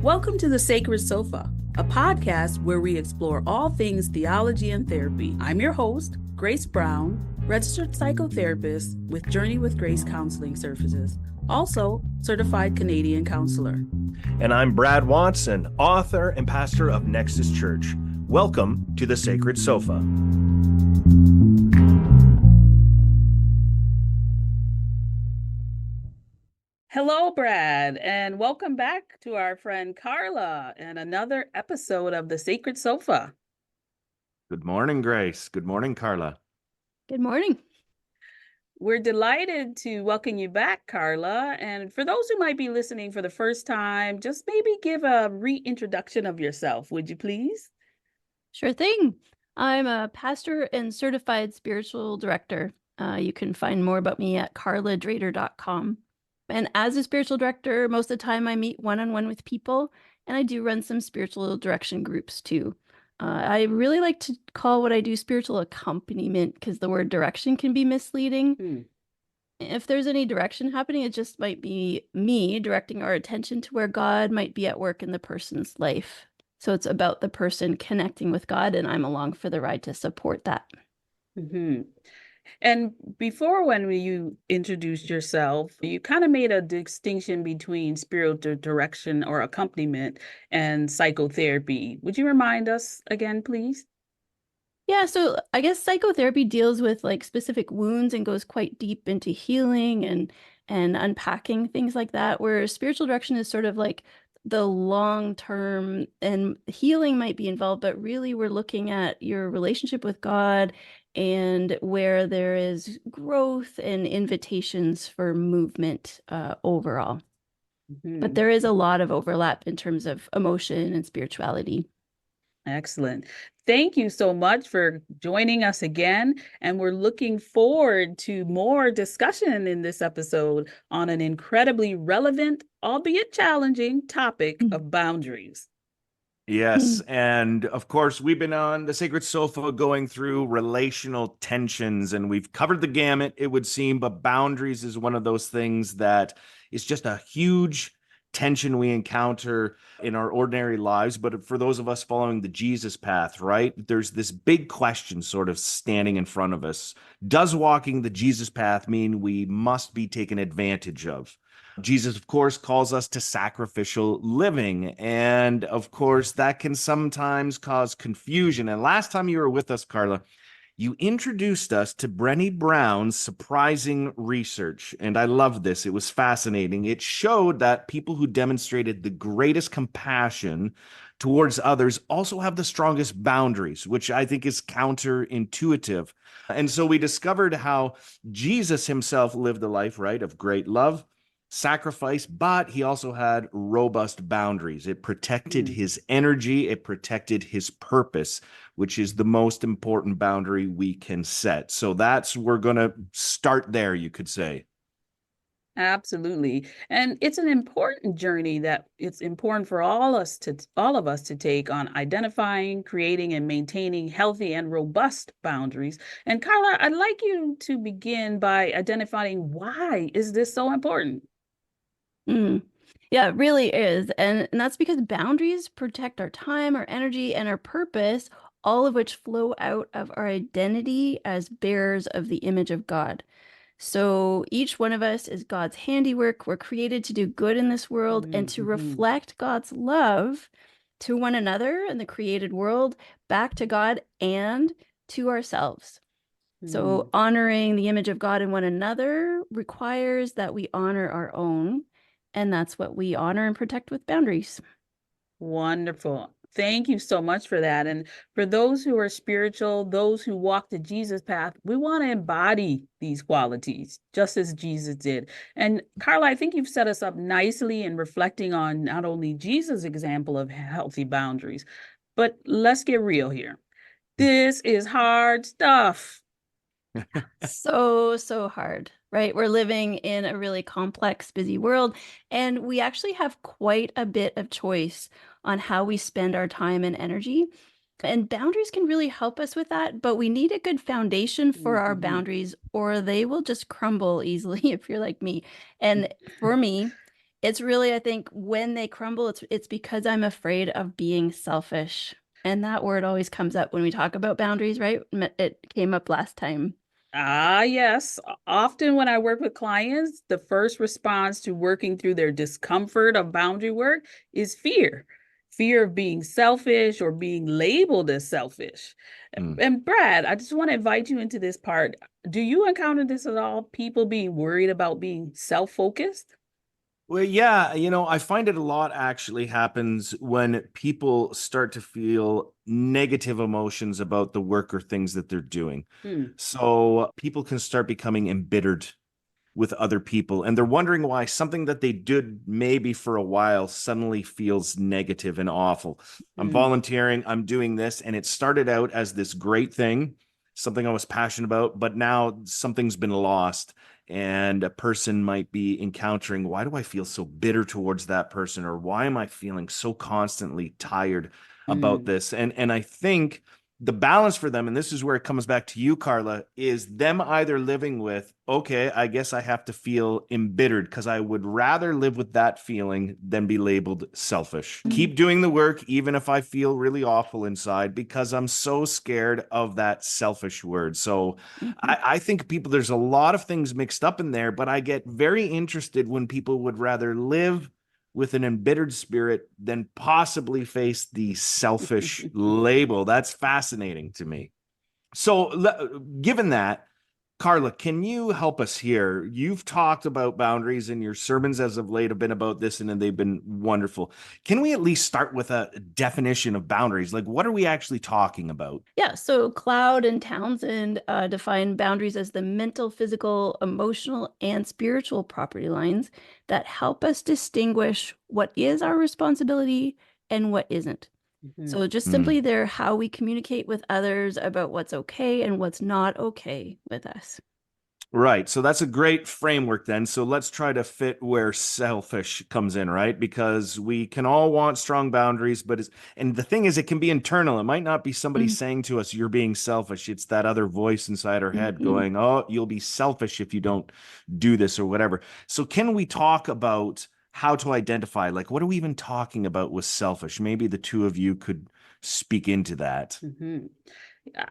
Welcome to The Sacred Sofa, a podcast where we explore all things theology and therapy. I'm your host, Grace Brown, registered psychotherapist with Journey with Grace Counseling Services, also certified Canadian counselor. And I'm Brad Watson, author and pastor of Nexus Church. Welcome to The Sacred Sofa. Hello, Brad, and welcome back to our friend Karla and another episode of The Sacred Sofa. Good morning, Grace. Good morning, Karla. Good morning. We're delighted to welcome you back, Karla. And for those who might be listening for the first time, just maybe give a reintroduction of yourself, would you please? Sure thing. I'm a pastor and certified spiritual director. You can find more about me at karladrader.com. And as a spiritual director, most of the time I meet one-on-one with people, and I do run some spiritual direction groups too. I really like to call what I do spiritual accompaniment because the word direction can be misleading. If there's any direction happening, it just might be me directing our attention to where God might be at work in the person's life. So it's about the person connecting with God, and I'm along for the ride to support that. Mm-hmm. And before, when you introduced yourself, you kind of made a distinction between spiritual direction or accompaniment and psychotherapy. Would you remind us again, please? Yeah, so I guess psychotherapy deals with like specific wounds and goes quite deep into healing and unpacking things like that, where spiritual direction is sort of like the long term, and healing might be involved, but really we're looking at your relationship with God and where there is growth and invitations for movement overall. But there is a lot of overlap in terms of emotion and spirituality. Excellent. Thank you so much for joining us again. And we're looking forward to more discussion in this episode on an incredibly relevant, albeit challenging, topic of boundaries. Yes, and of course, we've been on The Sacred Sofa going through relational tensions, and we've covered the gamut, it would seem, but boundaries is one of those things that is just a huge tension we encounter in our ordinary lives. But for those of us following the Jesus path, right, there's this big question sort of standing in front of us. Does walking the Jesus path mean we must be taken advantage of? Jesus, of course, calls us to sacrificial living. And of course, that can sometimes cause confusion. And last time you were with us, Karla, you introduced us to Brené Brown's surprising research. And I loved this. It was fascinating. It showed that people who demonstrated the greatest compassion towards others also have the strongest boundaries, which I think is counterintuitive. And so we discovered how Jesus himself lived a life, right, of great love, sacrifice, but he also had robust boundaries. It protected his energy, it protected his purpose, which is the most important boundary we can set. So we're going to start there, you could say. Absolutely. And it's an important journey that it's important for all of us to take on identifying, creating, and maintaining healthy and robust boundaries. And Karla, I'd like you to begin by identifying why is this so important? Yeah, it really is. And that's because boundaries protect our time, our energy, and our purpose, all of which flow out of our identity as bearers of the image of God. So each one of us is God's handiwork. We're created to do good in this world and to reflect God's love to one another in the created world, back to God and to ourselves. So honoring the image of God in one another requires that we honor our own. And that's what we honor and protect with boundaries. Wonderful. Thank you so much for that. And for those who are spiritual, those who walk the Jesus path, we want to embody these qualities just as Jesus did. And Karla, I think you've set us up nicely in reflecting on not only Jesus' example of healthy boundaries, but let's get real here. This is hard stuff. So hard, right? We're living in a really complex, busy world, and we actually have quite a bit of choice on how we spend our time and energy. And boundaries can really help us with that, but we need a good foundation for our boundaries, or they will just crumble easily if you're like me. And for me, It's really, I think, when they crumble, it's because I'm afraid of being selfish. And that word always comes up when we talk about boundaries, right? It came up last time. Ah, yes. Often when I work with clients, the first response to working through their discomfort of boundary work is fear. Fear of being selfish or being labeled as selfish. Mm. And Brad, I just want to invite you into this part. Do you encounter this at all? People being worried about being self-focused? Well, yeah, I find it a lot actually happens when people start to feel negative emotions about the work or things that they're doing. Hmm. So people can start becoming embittered with other people, and they're wondering why something that they did maybe for a while suddenly feels negative and awful. I'm Hmm. volunteering, I'm doing this, and it started out as this great thing, something I was passionate about, but now something's been lost. And a person might be encountering, why do I feel so bitter towards that person? Or why am I feeling so constantly tired about Hmm. this? And I think the balance for them, and this is where it comes back to you, Karla, is them either living with, okay, I guess I have to feel embittered because I would rather live with that feeling than be labeled selfish. Keep doing the work, even if I feel really awful inside, because I'm so scared of that selfish word. So Mhm. I think people, there's a lot of things mixed up in there, but I get very interested when people would rather live with an embittered spirit than possibly face the selfish label. That's fascinating to me. So, given that, Karla, can you help us here? You've talked about boundaries, and your sermons as of late have been about this, and they've been wonderful. Can we at least start with a definition of boundaries? Like, what are we actually talking about? Yeah, so Cloud and Townsend define boundaries as the mental, physical, emotional, and spiritual property lines that help us distinguish what is our responsibility and what isn't. Mhm. So just Hmm. simply they're how we communicate with others about what's okay and what's not okay with us. Right. So that's a great framework then. So let's try to fit where selfish comes in, right? Because we can all want strong boundaries, but and the thing is, it can be internal. It might not be somebody Mm. saying to us, you're being selfish. It's that other voice inside our head Mhm. going, oh, you'll be selfish if you don't do this or whatever. So can we talk about how to identify, like, what are we even talking about with selfish? Maybe the two of you could speak into that. Mhm.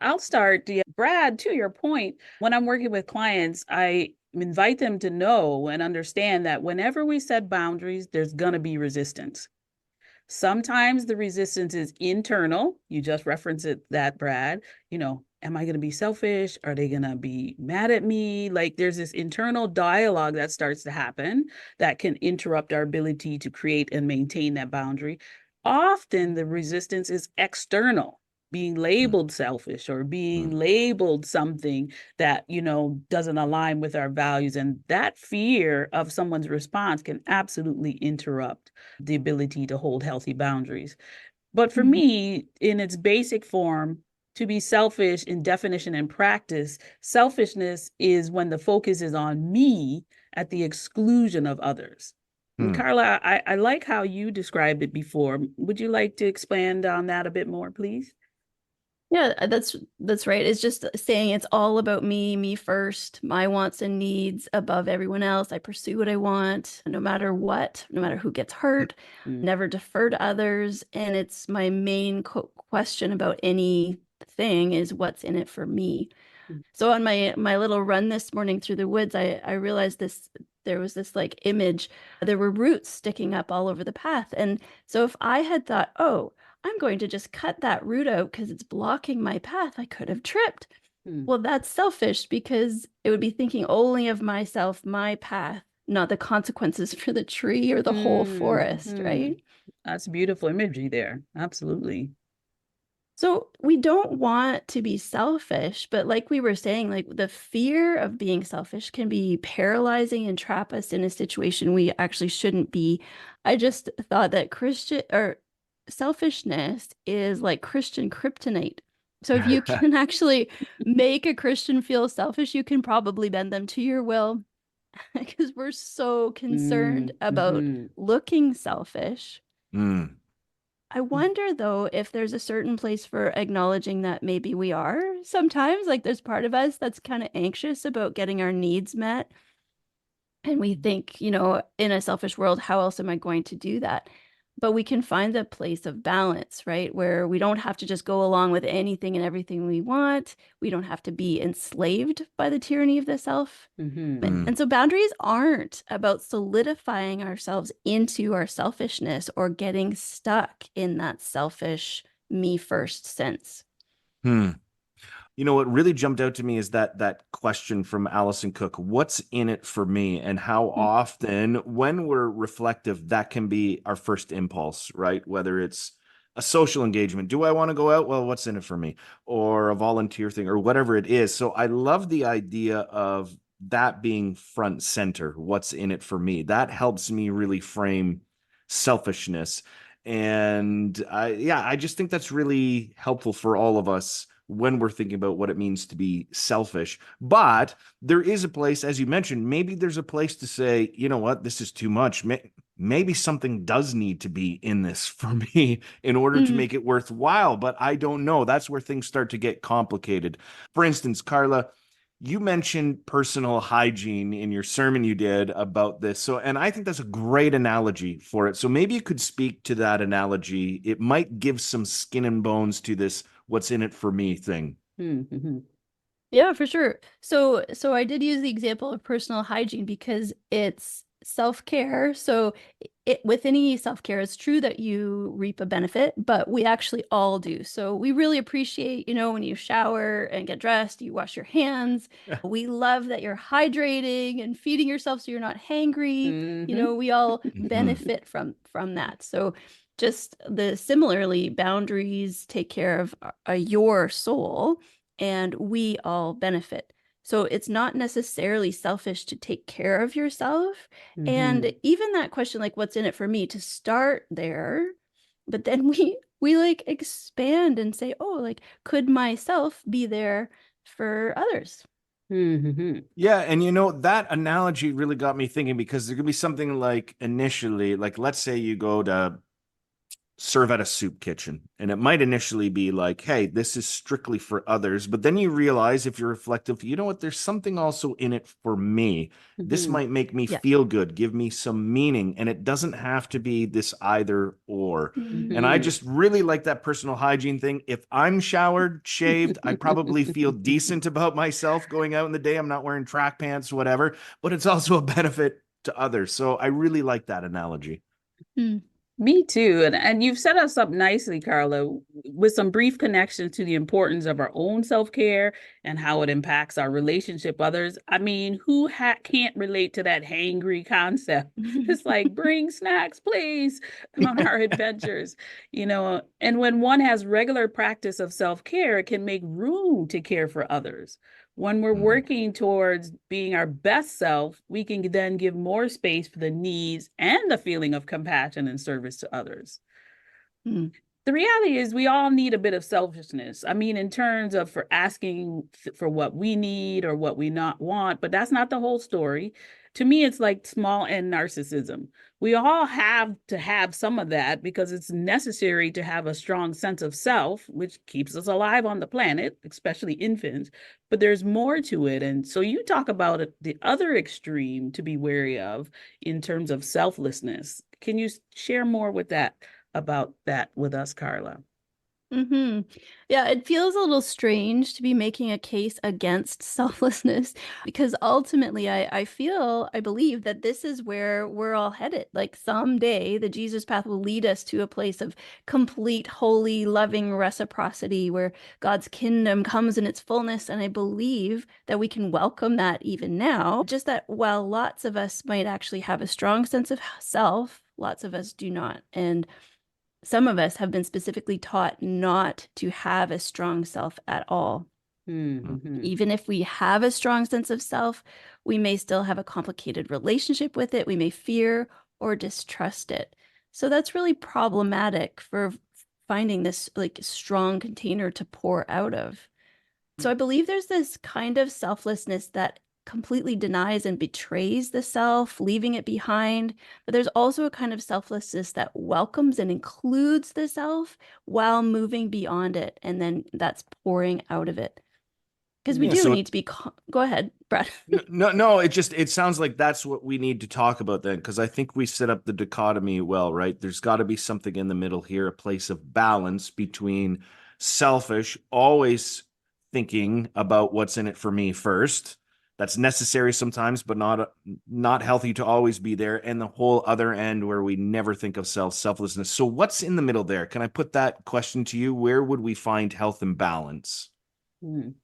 I'll start. Yeah, Brad, to your point, when I'm working with clients, I invite them to know and understand that whenever we set boundaries, there's going to be resistance. Sometimes the resistance is internal. You just referenced it, that, Brad. Am I going to be selfish? Are they going to be mad at me? Like there's this internal dialogue that starts to happen that can interrupt our ability to create and maintain that boundary. Often the resistance is external, being Hmm. labeled selfish or being Hmm. labeled something that, doesn't align with our values. And that fear of someone's response can absolutely interrupt the ability to hold healthy boundaries. But for Mhm. me, in its basic form, to be selfish in definition and practice, selfishness is when the focus is on me at the exclusion of others. And Hmm. Karla, I like how you described it before. Would you like to expand on that a bit more, please? Yeah, that's right. It's just saying it's all about me, me first, my wants and needs above everyone else. I pursue what I want, no matter what, no matter who gets hurt, Mm. never defer to others. And it's my main question about anything is what's in it for me. Mm. So on my little run this morning through the woods, I realized there was this like image. There were roots sticking up all over the path. And so if I had thought, oh, I'm going to just cut that root out because it's blocking my path, I could have tripped. Mm. Well, that's selfish because it would be thinking only of myself, my path, not the consequences for the tree or the whole forest, Mm. right? That's beautiful imagery there. Absolutely. So we don't want to be selfish, but like we were saying, like the fear of being selfish can be paralyzing and trap us in a situation we actually shouldn't be. I just thought that Christian or selfishness is like Christian kryptonite. So if you can actually make a Christian feel selfish, you can probably bend them to your will because we're so concerned Mm. about Hmm. looking selfish. Hmm. I wonder though if there's a certain place for acknowledging that maybe we are sometimes, like there's part of us that's kind of anxious about getting our needs met. And we think, in a selfish world, how else am I going to do that? But we can find a place of balance, right? Where we don't have to just go along with anything and everything we want. We don't have to be enslaved by the tyranny of the self. Mm-hmm. And so boundaries aren't about solidifying ourselves into our selfishness or getting stuck in that selfish me first sense. What really jumped out to me is that question from Allison Cook, what's in it for me? And how often when we're reflective, that can be our first impulse, right? Whether it's a social engagement, do I want to go out? Well, what's in it for me? Or a volunteer thing or whatever it is. So I love the idea of that being front center. What's in it for me? That helps me really frame selfishness. And I just think that's really helpful for all of us when we're thinking about what it means to be selfish. But there is a place, as you mentioned, maybe there's a place to say, you know what, this is too much. Maybe something does need to be in this for me in order to make it worthwhile. But I don't know. That's where things start to get complicated. For instance, Karla, you mentioned personal hygiene in your sermon you did about this. So, and I think that's a great analogy for it. So maybe you could speak to that analogy. It might give some skin and bones to this what's in it for me thing. Mm-hmm. Yeah, for sure. So I did use the example of personal hygiene because it's self-care. So with any self-care, it's true that you reap a benefit, but we actually all do. So we really appreciate, when you shower and get dressed, you wash your hands. We love that you're hydrating and feeding yourself so you're not hangry. Mm-hmm. We all benefit from that. So just similarly, boundaries take care of your soul, and we all benefit. So it's not necessarily selfish to take care of yourself. Mm-hmm. And even that question, like, what's in it for me, to start there, but then we like expand and say, oh, like, could myself be there for others? Mm-hmm. Yeah, and that analogy really got me thinking, because there could be something like initially, like let's say you go to serve at a soup kitchen, and it might initially be like, hey, this is strictly for others, but then you realize, if you're reflective, you know what, there's something also in it for me. This Mm-hmm. might make me Yeah. feel good, give me some meaning, and it doesn't have to be this either or. And I Mm-hmm. just really like that personal hygiene thing. If I'm showered, shaved, I probably feel decent about myself going out in the day. I'm not wearing track pants, whatever, but it's also a benefit to others. So I really like that analogy. Me too. And you've set us up nicely, Karla, with some brief connection to the importance of our own self-care and how it impacts our relationship with others. I mean, who can't relate to that hangry concept? It's like, bring snacks, please, on our adventures, and when one has regular practice of self-care, it can make room to care for others. When we're working towards being our best self, we can then give more space for the needs and the feeling of compassion and service to others. The reality is we all need a bit of selfishness. I mean, in terms of for asking for what we need or what we not want, but that's not the whole story. To me, it's like small n narcissism. We all have to have some of that because it's necessary to have a strong sense of self, which keeps us alive on the planet, especially infants. But there's more to it. And so you talk about the other extreme to be wary of in terms of selflessness. Can you share more about that with us, Karla? Yeah, it feels a little strange to be making a case against selflessness, because ultimately I believe that this is where we're all headed. Like, someday the Jesus path will lead us to a place of complete, holy, loving reciprocity where God's kingdom comes in its fullness. And I believe that we can welcome that even now. Just that while lots of us might actually have a strong sense of self, lots of us do not. And some of us have been specifically taught not to have a strong self at all. Mm-hmm. Even if we have a strong sense of self, we may still have a complicated relationship with it. We may fear or distrust it. So that's really problematic for finding this like strong container to pour out of. So I believe there's this kind of selflessness that completely denies and betrays the self, leaving it behind. But there's also a kind of selflessness that welcomes and includes the self while moving beyond it. And then that's pouring out of it. Because we Yeah, do so need to be, go ahead, Brad. no, it sounds like that's what we need to talk about then, because I think we set up the dichotomy well, right? There's got to be something in the middle here, a place of balance between selfish, always thinking about what's in it for me first. That's necessary sometimes, but not healthy to always be there. And the whole other end where we never think of selflessness. So what's in the middle there? Can I put that question to you? Where would we find health and balance? Mm.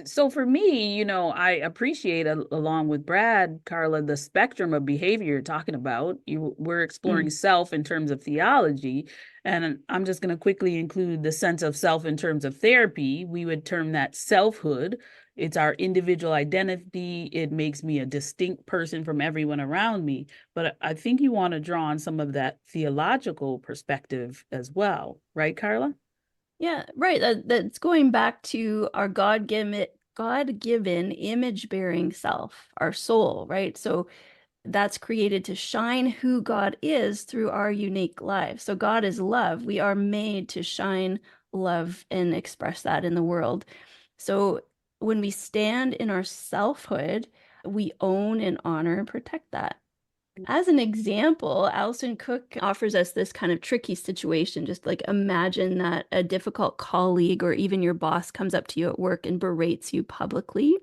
So for me, I appreciate along with Brad, Karla, the spectrum of behavior you're talking about. We're exploring Mm. self in terms of theology, and I'm just going to quickly include the sense of self in terms of therapy. We would term that selfhood. It's our individual identity. It makes me a distinct person from everyone around me. But I think you want to draw on some of that theological perspective as well, right, Karla? Yeah, right. That's going back to our God-given image-bearing self, our soul, right? So that's created to shine who God is through our unique lives. So God is love. We are made to shine love and express that in the world. So when we stand in our selfhood, we own and honor and protect that. As an example, Alison Cook offers us this kind of tricky situation. Just like imagine that a difficult colleague or even your boss comes up to you at work and berates you publicly.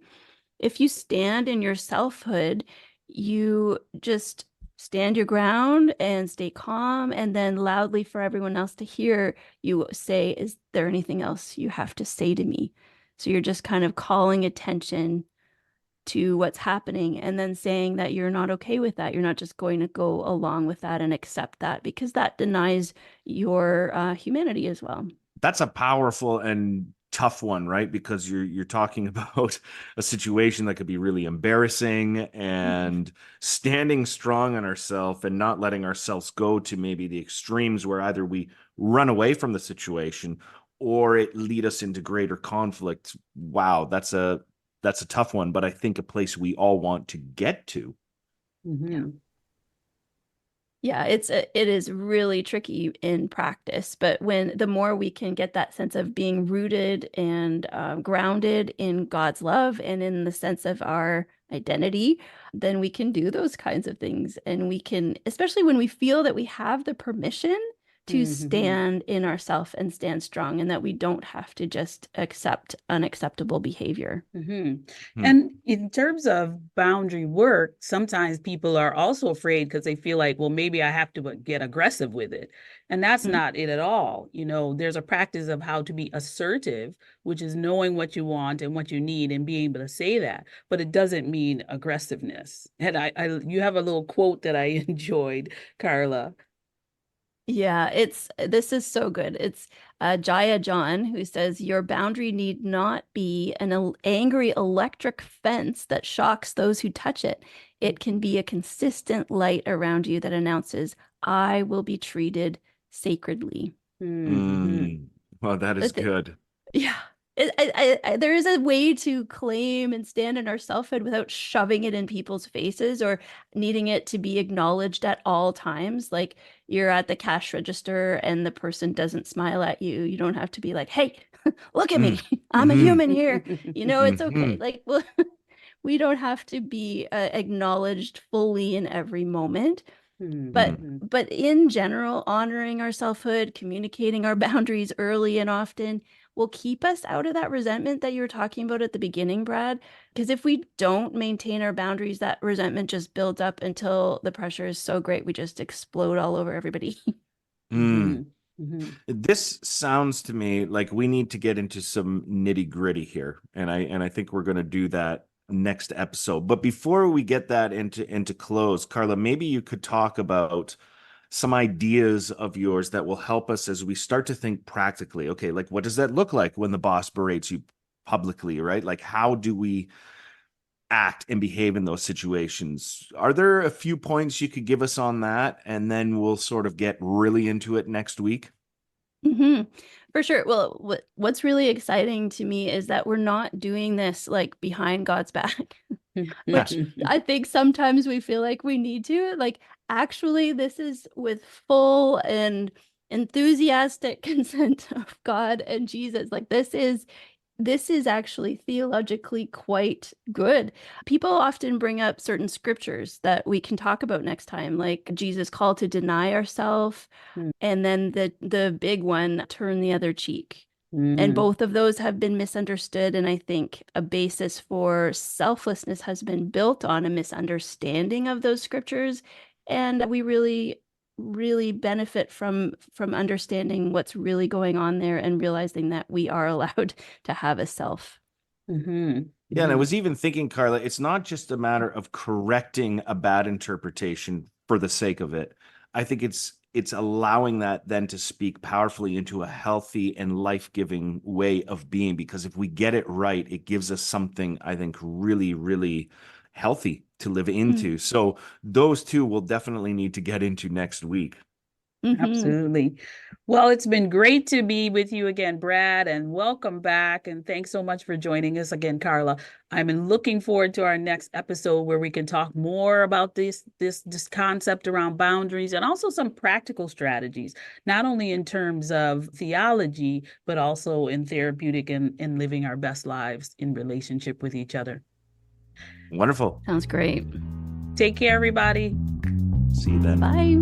If you stand in your selfhood, you just stand your ground and stay calm, and then loudly for everyone else to hear, you say, "Is there anything else you have to say to me?" So you're just kind of calling attention to what's happening and then saying that you're not okay with that. You're not just going to go along with that and accept that, because that denies your humanity as well. That's a powerful and tough one, right? Because you're talking about a situation that could be really embarrassing, and standing strong on ourselves and not letting ourselves go to maybe the extremes where either we run away from the situation or it lead us into greater conflict. Wow, that's a tough one, but I think a place we all want to get to. Yeah. Yeah, it is really tricky in practice, but the more we can get that sense of being rooted and grounded in God's love and in the sense of our identity, then we can do those kinds of things. And we can, especially when we feel that we have the permission to stand in ourself and stand strong, and that we don't have to just accept unacceptable behavior. And in terms of boundary work, sometimes people are also afraid because they feel like, well, maybe I have to get aggressive with it. And that's not it at all. There's a practice of how to be assertive, which is knowing what you want and what you need and being able to say that. But it doesn't mean aggressiveness. And you have a little quote that I enjoyed, Karla. Yeah, this is so good. It's Jaya John who says your boundary need not be an angry electric fence that shocks those who touch it. It can be a consistent light around you that announces, I will be treated sacredly. Well, that is good. Yeah. There is a way to claim and stand in our selfhood without shoving it in people's faces or needing it to be acknowledged at all times. Like you're at the cash register and the person doesn't smile at you. You don't have to be like, hey, look at me. I'm a human here. It's okay. Like, well, we don't have to be acknowledged fully in every moment. But in general, honoring our selfhood, communicating our boundaries early and often will keep us out of that resentment that you were talking about at the beginning, Brad. Because if we don't maintain our boundaries, that resentment just builds up until the pressure is so great we just explode all over everybody. This sounds to me like we need to get into some nitty gritty here, and I think we're going to do that next episode. But before we get that into close, Karla, maybe you could talk about some ideas of yours that will help us as we start to think practically. Okay, like what does that look like when the boss berates you publicly, right? Like how do we act and behave in those situations? Are there a few points you could give us on that? And then we'll sort of get really into it next week. For sure. Well, what's really exciting to me is that we're not doing this like behind God's back, which I think sometimes we feel like we need to. Like, actually, this is with full and enthusiastic consent of God and Jesus. Like, this is this is actually theologically quite good. People often bring up certain scriptures that we can talk about next time, like Jesus' call to deny ourselves, Mm. and then the big one, turn the other cheek. And Mhm. both of those have been misunderstood. And I think a basis for selflessness has been built on a misunderstanding of those scriptures. And we really, really benefit from understanding what's really going on there and realizing that we are allowed to have a self. Mhm. Yeah, and I Mhm. was even thinking, Karla, it's not just a matter of correcting a bad interpretation for the sake of it. I think it's allowing that then to speak powerfully into a healthy and life-giving way of being, because if we get it right, it gives us something, I think, really, really healthy to live into. So those two we'll definitely need to get into next week. Absolutely. Well, it's been great to be with you again, Brad, and welcome back. And thanks so much for joining us again, Karla. I'm looking forward to our next episode where we can talk more about this concept around boundaries and also some practical strategies, not only in terms of theology, but also in therapeutic and in living our best lives in relationship with each other. Wonderful. Sounds great. Take care, everybody. See you then. Bye.